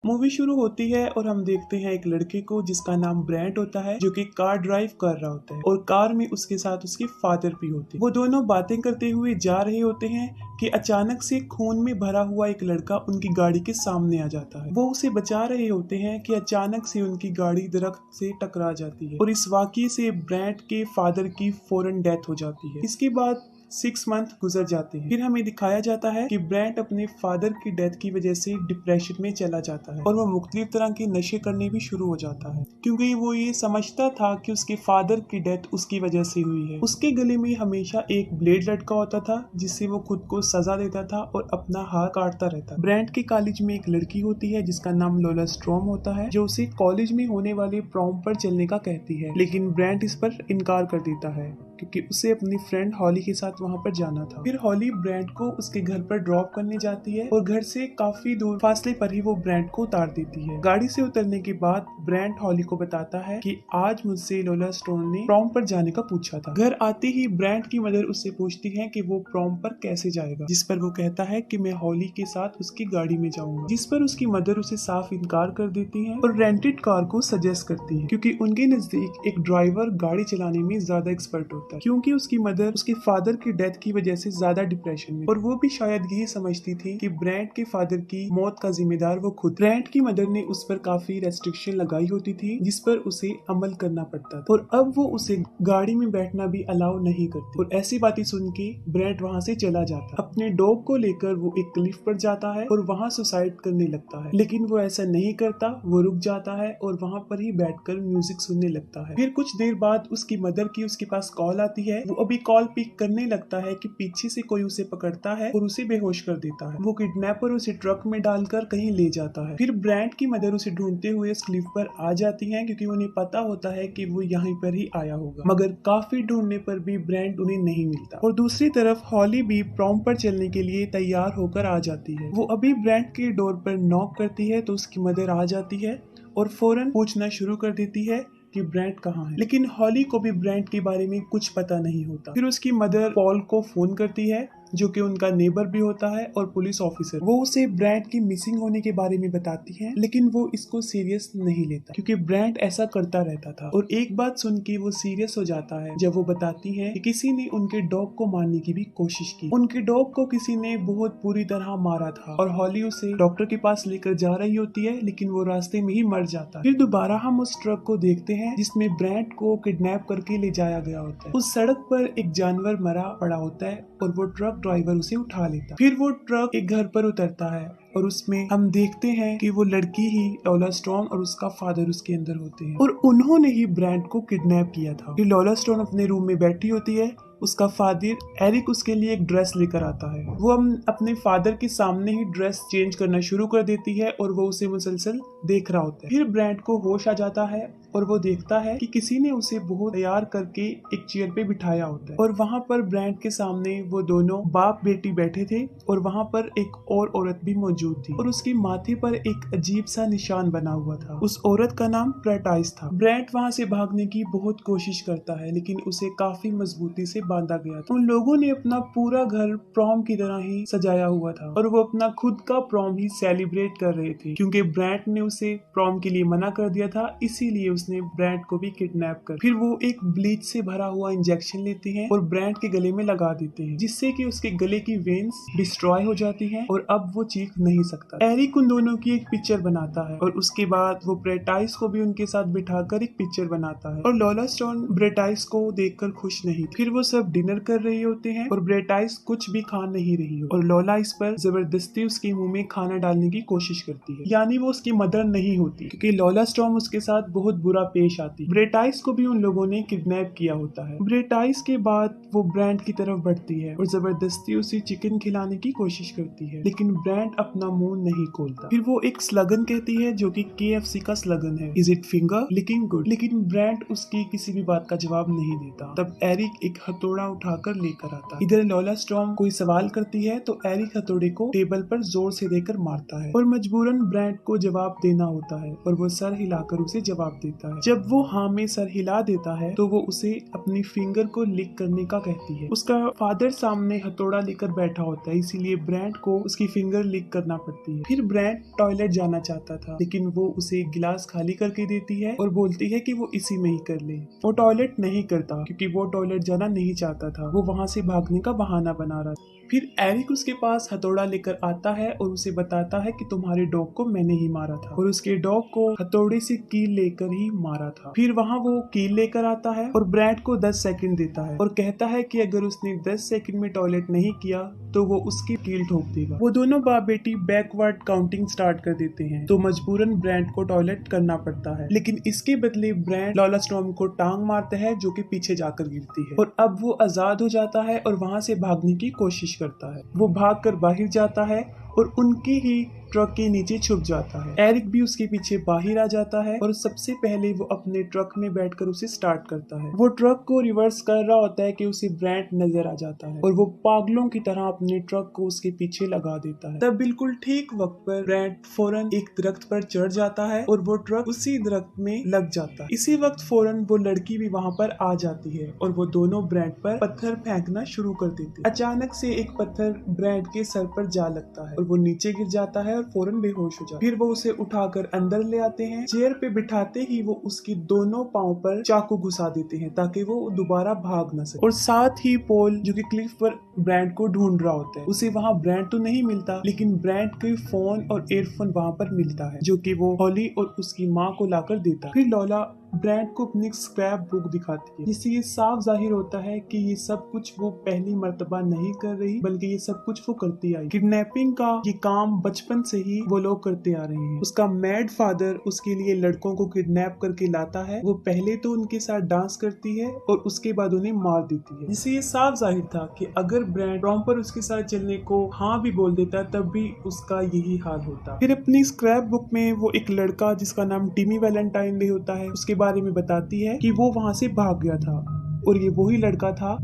Movie शुरू होती है और हम देखते हैं एक लड़के को जिसका नाम ब्रेंट होता है, जो कि कार ड्राइव कर रहा होता है और कार में उसके साथ उसकी फादर भी होते हैं। वो दोनों बातें करते हुए जा रहे होते हैं कि अचानक से खून में भरा हुआ एक लड़का उनकी गाड़ी के सामने आ जाता है। वो उसे बचा रहे होते हैं कि अचानक से उनकी गाड़ी दरख्त से टकरा जाती है और इस वाकये से ब्रेंट के फादर की फौरन डेथ हो जाती है। इसके बाद 6 मंथ गुजर जाते हैं। फिर हमें दिखाया जाता है कि ब्रेंट अपने फादर की डेथ की वजह से डिप्रेशन में चला जाता है और वो मुख्तलिफ तरह के नशे करने भी शुरू हो जाता है, क्योंकि वो ये समझता था कि उसके फादर की डेथ उसकी वजह से हुई है। उसके गले में हमेशा एक ब्लेड लटका होता था जिससे वो खुद को सजा देता था और अपना हाथ काटता रहता। ब्रेंट के कॉलेज में एक लड़की होती है जिसका नाम लोला स्ट्रॉम होता है, जो उसे कॉलेज में होने वाले प्रॉम पर चलने का कहती है, लेकिन ब्रेंट इस पर इनकार कर देता है क्योंकि उसे अपनी फ्रेंड हॉली के साथ वहाँ पर जाना था। फिर हॉली ब्रेंट को उसके घर पर ड्रॉप करने जाती है और घर से काफी दूर फासले पर ही वो ब्रेंट को उतार देती है। गाड़ी से उतरने के बाद ब्रेंट हॉली को बताता है कि आज मुझसे लोला स्टोन ने प्रॉम पर जाने का पूछा था। घर आते ही ब्रेंट की मदर उससे पूछती है कि वो प्रॉम पर कैसे जाएगा, जिस पर वो कहता है कि मैं हॉली के साथ उसकी गाड़ी में जाऊंगा, जिस पर उसकी मदर उसे साफ इनकार कर देती है और रेंटेड कार को सजेस्ट करती है, क्योंकि उनके नजदीक एक ड्राइवर गाड़ी चलाने में ज्यादा एक्सपर्ट होता है, क्योंकि उसकी मदर उसके फादर की डेथ की वजह से ज्यादा डिप्रेशन में, और वो भी शायद यही समझती थी कि ब्रेंट के फादर की मौत का जिम्मेदार वो खुद। ब्रेंट की मदर ने उस पर काफी रेस्ट्रिक्शन लगाई होती थी जिस पर उसे अमल करना पड़ता था, और अब वो उसे गाड़ी में बैठना भी अलाउ नहीं करती। और ऐसी बातें सुन के ब्रेंट वहाँ से चला जाता। अपने डॉग को लेकर वो एक क्लिफ पर जाता है और वहाँ सुसाइड करने लगता है, लेकिन वो ऐसा नहीं करता। वो रुक जाता है और वहाँ पर ही बैठकर म्यूजिक सुनने लगता है। फिर कुछ देर बाद उसकी मदर की उसके पास कॉल आती है। वो अभी कॉल पिक करने लगता है कि पीछे से कोई उसे पकड़ता है और उसे बेहोश कर देता है। वो किडनैपर उसे ट्रक में डालकर कहीं ले जाता है। फिर ब्रेंट की मदर उसे ढूंढते हुए इस क्लिफ पर आ जाती है, क्योंकि उन्हें पता होता है कि वो यहाँ पर ही आया होगा, मगर काफी ढूंढने पर भी ब्रेंट उन्हें नहीं मिलता। और दूसरी तरफ हॉली भी प्रॉम पर चलने के लिए तैयार होकर आ जाती है। वो अभी ब्रेंट के डोर पर नॉक करती है तो उसकी मदर आ जाती है और फौरन पूछना शुरू कर देती है कि ब्रेंट कहाँ है, लेकिन हॉली को भी ब्रेंट के बारे में कुछ पता नहीं होता। फिर उसकी मदर पॉल को फोन करती है, जो कि उनका नेबर भी होता है और पुलिस ऑफिसर। वो उसे ब्रेंट की मिसिंग होने के बारे में बताती है, लेकिन वो इसको सीरियस नहीं लेता क्योंकि ब्रेंट ऐसा करता रहता था। और एक बात सुन के वो सीरियस हो जाता है जब वो बताती है कि किसी ने उनके डॉग को मारने की भी कोशिश की। उनके डॉग को किसी ने बहुत बुरी तरह मारा था और हॉली उसे डॉक्टर के पास लेकर जा रही होती है, लेकिन वो रास्ते में ही मर जाता है। फिर दोबारा हम उस ट्रक को देखते हैं जिसमें ब्रेंट को किडनैप करके ले जाया गया होता है। उस सड़क पर एक जानवर मरा पड़ा होता है और वो ट्रक ड्राइवर उसे उठा लेता। फिर वो ट्रक एक घर पर उतरता है और उसमें हम देखते हैं कि वो लड़की ही लोला स्टोन और उसका फादर उसके अंदर होते हैं और उन्होंने ही ब्रेंट को किडनैप किया था। फिर लोला स्टोन अपने रूम में बैठी होती है। उसका फादर एरिक उसके लिए एक ड्रेस लेकर आता है। वो हम अपने फादर के सामने ही ड्रेस चेंज करना शुरू कर देती है और वो उसे मुसलसल देख रहा होता है। फिर ब्रेंट को होश आ जाता है और वो देखता है कि किसी ने उसे बहुत तैयार करके एक चेयर पे बिठाया होता है और वहाँ पर ब्रेंट के सामने वो दोनों बाप बेटी बैठे थे और वहाँ पर एक और औरत भी मौजूद थी और उसके माथे पर एक अजीब सा निशान बना हुआ था। उस औरत का नाम प्रेटाइस था। ब्रेंट वहाँ से भागने की बहुत कोशिश करता है, लेकिन उसे काफी मजबूती से बांधा गया था। उन लोगों ने अपना पूरा घर प्रॉम की तरह ही सजाया हुआ था और वो अपना खुद का प्रॉम ही सेलिब्रेट कर रहे थे, क्योंकि ब्रेंट ने उसे प्रॉम के लिए मना कर दिया था, इसीलिए उसने ब्रेंट को भी किडनैप कर। फिर वो एक ब्लीच से भरा हुआ इंजेक्शन लेते हैं और ब्रेंट के गले में लगा देते हैं, जिससे कि उसके गले की वेन्स डिस्ट्रॉय हो जाती हैं और अब वो चीख नहीं सकता। एरिक उन दोनों की एक पिक्चर बनाता है और उसके बाद वो ब्रेटाइस को भी उनके साथ बिठाकर एक पिक्चर बनाता है और लोला स्टोन ब्रेटाइस को देखकर खुश नहीं। फिर वो सब डिनर कर रहे होते हैं और ब्रेटाइस कुछ भी खा नहीं रही हो और लोला इस पर जबरदस्ती उसके मुंह में खाना डालने की कोशिश करती है, यानी वो उसकी मदर नहीं होती, क्योंकि लोला स्टॉर्म उसके साथ बहुत बुरा पेश आती। ब्रेटाइस को भी उन लोगों ने किडनैप किया होता है। ब्रेटाइस के बाद वो ब्रेंट की तरफ बढ़ती है और जबरदस्ती उसे चिकन खिलाने की कोशिश करती है, लेकिन ब्रेंट अपना मुंह नहीं खोलता। फिर वो एक स्लगन कहती है जो कि KFC का स्लगन है, is it finger licking good, लेकिन ब्रेंट उसकी किसी भी बात का जवाब नहीं देता। तब एरिक एक हथौड़ा उठाकर लेकर आता है। इधर लॉला स्टॉर्म कोई सवाल करती है तो एरिक हथौड़े को टेबल पर जोर से देकर मारता है और मजबूरन ब्रैंड को जवाब देना होता है और वो सर हिलाकर उसे जवाब देता है। जब वो हाँ में सर हिला देता है तो वो उसे अपनी फिंगर को लिक करने का कहती है। उसका फादर सामने हथौड़ा लेकर बैठा होता है, इसीलिए ब्रैंड को उसकी फिंगर लिक करना पड़ती है। फिर ब्रैंड टॉयलेट जाना चाहता था लेकिन वो उसे एक गिलास खाली करके देती है और बोलती है कि वो इसी में ही कर ले। वो टॉयलेट नहीं करता क्योंकि वो टॉयलेट जाना नहीं चाहता था, वो वहाँ से भागने का बहाना बना रहा था। फिर एरिक उसके पास हथौड़ा लेकर आता है और उसे बताता है कि तुम्हारे डॉग को मैंने ही मारा था और उसके डॉग को हथौड़े से कील लेकर ही मारा था। फिर वहाँ वो कील लेकर आता है और ब्रैंड को 10 सेकंड देता है और कहता है कि अगर उसने 10 सेकंड में टॉयलेट नहीं किया तो वो उसकी कील ठोक देगा। वो दोनों बाप बेटी बैकवर्ड काउंटिंग स्टार्ट कर देते हैं तो मजबूरन ब्रैंड को टॉयलेट करना पड़ता है, लेकिन इसके बदले ब्रैंड लॉला स्टॉर्म को टांग मारता है जो कि पीछे जाकर गिरती है और अब वो आजाद हो जाता है और वहाँ से भागने की कोशिश करता है। वो भागकर बाहर जाता है और उनकी ही ट्रक के नीचे छुप जाता है। एरिक भी उसके पीछे बाहर आ जाता है और सबसे पहले वो अपने ट्रक में बैठकर उसे स्टार्ट करता है। वो ट्रक को रिवर्स कर रहा होता है कि उसे ब्रैंड नजर आ जाता है और वो पागलों की तरह अपने ट्रक को उसके पीछे लगा देता है। तब बिल्कुल ठीक वक्त पर ब्रैंड फौरन एक दरख्त पर चढ़ जाता है और वो ट्रक उसी दरख्त में लग जाता है। इसी वक्त फौरन वो लड़की भी वहाँ पर आ जाती है और वो दोनों ब्रैंड पर पत्थर फेंकना शुरू कर देते हैं। अचानक से एक पत्थर ब्रैंड के सर पर जा लगता है और वो नीचे गिर जाता है और फौरन बेहोश हो जाता है। फिर वो उसे उठाकर अंदर ले आते हैं। चेयर पे बिठाते ही वो उसकी दोनों पाँव पर चाकू घुसा देते हैं ताकि वो दोबारा भाग न सके। और साथ ही पॉल जो कि क्लिफ पर ब्रैंड को ढूंढ रहा होता है, उसे वहाँ ब्रैंड तो नहीं मिलता लेकिन ब्रैंड के फोन और एयरफोन वहाँ पर मिलता है जो कि वो हॉली और उसकी माँ को लाकर देता है। फिर लॉला ब्रैंड को अपनी स्क्रैप बुक दिखाती है जिससे ये साफ जाहिर होता है कि ये सब कुछ वो पहली मर्तबा नहीं कर रही बल्कि ये सब कुछ वो करती आई। किडनैपिंग का ये काम बचपन से ही वो लोग करते आ रहे हैं। उसका मैड फादर उसके लिए लड़कों को किडनैप करके लाता है। वो पहले तो उनके साथ डांस करती है और उसके बाद उन्हें मार देती है, जिससे ये साफ जाहिर था कि अगर ब्रैंड प्रॉपर उसके साथ चलने को हाँ भी बोल देता तब भी उसका यही हाल होता। फिर अपनी स्क्रैप बुक में वो एक लड़का जिसका नाम टिमी वैलेंटाइन डे होता है उसके बारे में बताती है कि वो वहाँ से भाग गया था और ये वही लड़का था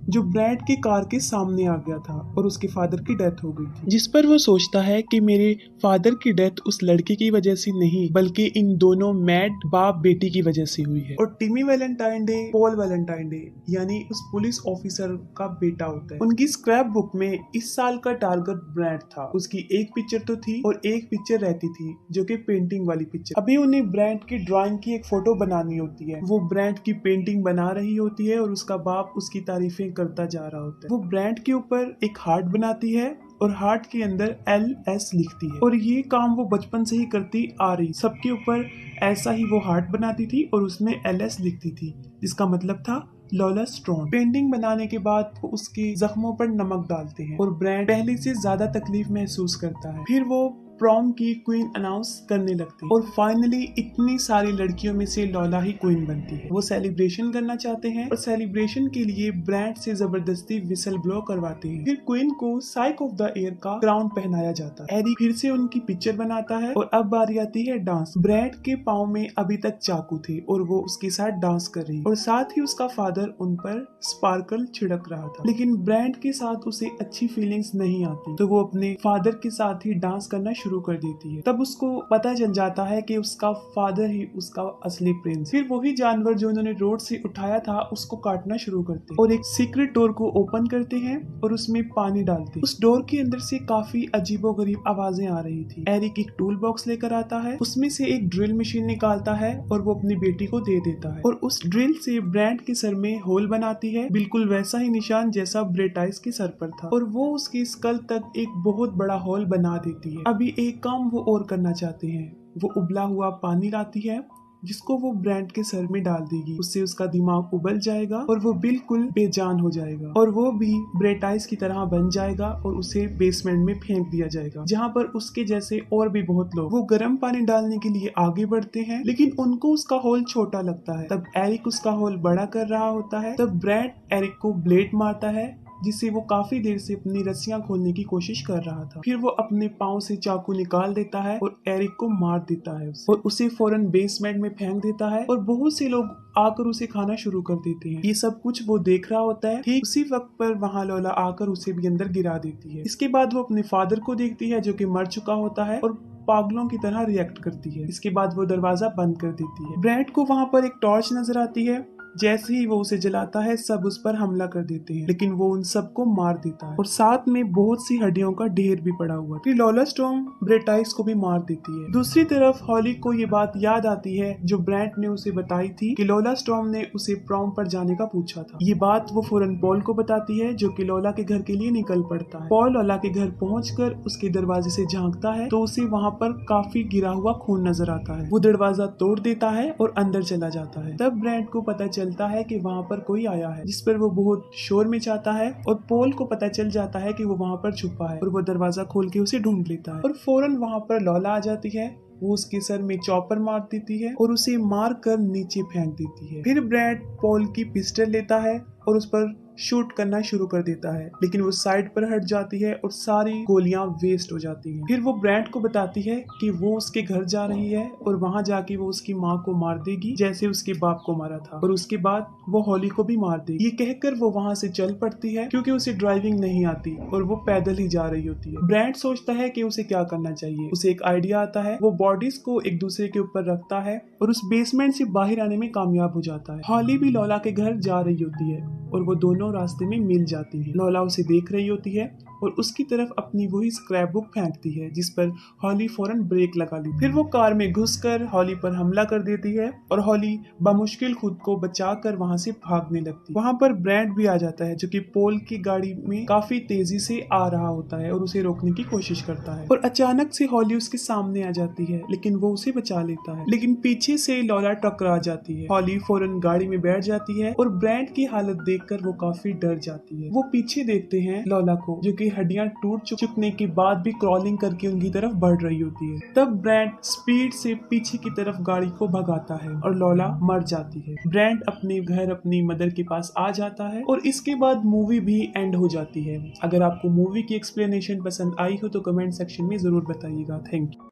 जो ब्रैंड की कार के सामने आ गया था और उसके फादर की डेथ हो गई थी, जिस पर वो सोचता है कि मेरे फादर की डेथ उस लड़के की वजह से नहीं बल्कि इन दोनों मैड बाप बेटी की वजह से हुई है। और टिमी Valentine day Paul Valentine day यानी उस पुलिस ऑफिसर का बेटा होता है। उनकी स्क्रैप बुक में इस साल का टारगेट ब्रैंड था। उसकी एक पिक्चर तो थी और एक पिक्चर रहती थी जो कि पेंटिंग वाली पिक्चर। अभी उन्हें ब्रैंड की ड्राइंग की एक फोटो बनानी होती है। वो ब्रैंड की पेंटिंग बना रही होती है और उसका बाप उसकी तारीफें करता जा रहा होता है। वो ब्रैंड के ऊपर एक हार्ट बनाती है और हार्ट के अंदर LS लिखती है और ये काम वो बचपन से ही करती आ रही। सबके ऊपर ऐसा ही वो हार्ट बनाती थी और उसमें LS लिखती थी जिसका मतलब था लॉला स्टॉर्म। पेंटिंग बनाने के बाद वो उसके जख्मों पर नमक डालते हैं और ब्रैंड पहले से ज्यादा तकलीफ महसूस करता है। फिर वो प्रॉम की क्वीन अनाउंस करने लगती है और फाइनली इतनी सारी लड़कियों में से लॉला ही क्वीन बनती है। वो सेलिब्रेशन करना चाहते हैं और सेलिब्रेशन के लिए ब्रैंड से जबरदस्ती विसल ब्लो करवाते हैं। फिर क्वीन को साइक ऑफ द ईयर का क्राउन पहनाया जाता है। एरिक फिर से उनकी पिक्चर बनाता है और अब बारी आती है डांस। ब्रैंड के पाँव में अभी तक चाकू थे और वो उसके साथ डांस कर रही और साथ ही उसका फादर उन पर स्पार्कल छिड़क रहा था, लेकिन ब्रैंड के साथ उसे अच्छी फीलिंग्स नहीं आती तो वो अपने फादर के साथ ही डांस करना शुरू कर देती है। तब उसको पता चल जाता है कि उसका फादर ही उसका असली प्रिंस। फिर वही जानवर जो उन्होंने रोड से उठाया था उसको काटना शुरू करते हैं और एक सीक्रेट डोर को ओपन करते हैं और उसमें पानी डालते हैं। उस डोर के अंदर से काफी अजीबोगरीब आवाजें आ रही थी। एरिक एक टूल बॉक्स लेकर आता है, उसमें से एक ड्रिल मशीन निकालता है और वो अपनी बेटी को दे देता है और उस ड्रिल से ब्रैंड के सर में होल बनाती है, बिल्कुल वैसा ही निशान जैसा ब्रेटाइस के सर पर था और वो उसकी स्कल तक एक बहुत बड़ा होल बना देती है। अभी एक काम वो और करना चाहते हैं। वो उबला हुआ पानी लाती है जिसको वो ब्रैंड के सर में डाल देगी। उससे उसका दिमाग उबल जाएगा और वो बिल्कुल बेजान हो जाएगा और वो भी ब्रेटाइस की तरह बन जाएगा और उसे बेसमेंट में फेंक दिया जाएगा जहाँ पर उसके जैसे और भी बहुत लोग। वो गर्म पानी डालने के लिए आगे बढ़ते हैं लेकिन उनको उसका होल छोटा लगता है। तब एरिक उसका होल बड़ा कर रहा होता है। तब ब्रैंड एरिक को ब्लेड मारता है जिससे वो काफी देर से अपनी रस्सियां खोलने की कोशिश कर रहा था। फिर वो अपने पाँव से चाकू निकाल देता है और एरिक को मार देता है और उसे फौरन बेसमेंट में फेंक देता है और बहुत से लोग आकर उसे खाना शुरू कर देते हैं। ये सब कुछ वो देख रहा होता है। ठीक उसी वक्त पर वहाँ लोला आकर उसे भी अंदर गिरा देती है। इसके बाद वो अपने फादर को देखती है जो कि मर चुका होता है और पागलों की तरह रिएक्ट करती है। इसके बाद वो दरवाजा बंद कर देती है। ब्रैड को वहाँ पर एक टॉर्च नजर आती है। जैसे ही वो उसे जलाता है सब उस पर हमला कर देते हैं, लेकिन वो उन सबको मार देता है और साथ में बहुत सी हड्डियों का ढेर भी पड़ा हुआ। फिर लोला स्टॉर्म ब्रेटाइस को भी मार देती है। दूसरी तरफ हॉली को ये बात याद आती है जो ब्रैड ने उसे बताई थी कि लोला स्टॉर्म ने उसे प्रॉम पर जाने का पूछा था। ये बात वो फौरन पॉल को बताती है जो कि लोला के घर के लिए निकल पड़ता है। पॉल लोला के घर पहुंचकर उसके दरवाजे से झांकता है तो उसे वहाँ पर काफी गिरा हुआ खून नजर आता है। वो दरवाजा तोड़ देता है और अंदर चला जाता है। तब ब्रैड को पता चलता है कि वहाँ पर कोई आया है, जिस पर वो बहुत शोर मचाता है और पॉल को पता चल जाता है कि वो वहाँ पर छुपा है और वो दरवाजा खोल के उसे ढूंढ लेता है और फौरन वहाँ पर लोला आ जाती है। वो उसके सर में चॉपर मार देती है और उसे मार कर नीचे फेंक देती है। फिर ब्रैड पॉल की पिस्टल लेता है और उस पर शूट करना शुरू कर देता है, लेकिन वो साइड पर हट जाती है और सारी गोलियां वेस्ट हो जाती हैं। फिर वो ब्रैड को बताती है कि वो उसके घर जा रही है और वहां जाके वो उसकी माँ को मार देगी जैसे उसके बाप को मारा था और उसके बाद वो हॉली को भी मार देगी। ये कहकर वो वहां से चल पड़ती है क्योंकि उसे ड्राइविंग नहीं आती और वो पैदल ही जा रही होती है। ब्रैड सोचता है कि उसे क्या करना चाहिए। उसे एक आइडिया आता है। वो बॉडीज को एक दूसरे के ऊपर रखता है और उस बेसमेंट से बाहर आने में कामयाब हो जाता है। हॉली भी लोला के घर जा रही होती है और वो दोनों रास्ते में मिल जाती है। लोला उसे देख रही होती है और उसकी तरफ अपनी वही स्क्रैप बुक फेंकती है जिस पर हॉली फौरन ब्रेक लगा ली। फिर वो कार में घुसकर हॉली पर हमला कर देती है और हॉली बमुश्किल खुद को बचाकर वहां से भागने लगती है। वहां पर ब्रैड भी आ जाता है जो कि पॉल की गाड़ी में काफी तेजी से आ रहा होता है और उसे रोकने की कोशिश करता है और अचानक से हॉली उसके सामने आ जाती है, लेकिन वो उसे बचा लेता है। लेकिन पीछे से लोला टकरा जाती है। हॉली फौरन गाड़ी में बैठ जाती है और ब्रैड की हालत देखकर वो काफी डर जाती है। वो पीछे देखते हैं लोला को जो कि हड्डियां टूट चुकने के बाद भी क्रॉलिंग करके उनकी तरफ बढ़ रही होती है। तब ब्रैड स्पीड से पीछे की तरफ गाड़ी को भगाता है और लोला मर जाती है। ब्रैड अपने घर अपनी मदर के पास आ जाता है और इसके बाद मूवी भी एंड हो जाती है। अगर आपको मूवी की एक्सप्लेनेशन पसंद आई हो तो कमेंट सेक्शन में जरूर बताइएगा। Thank you.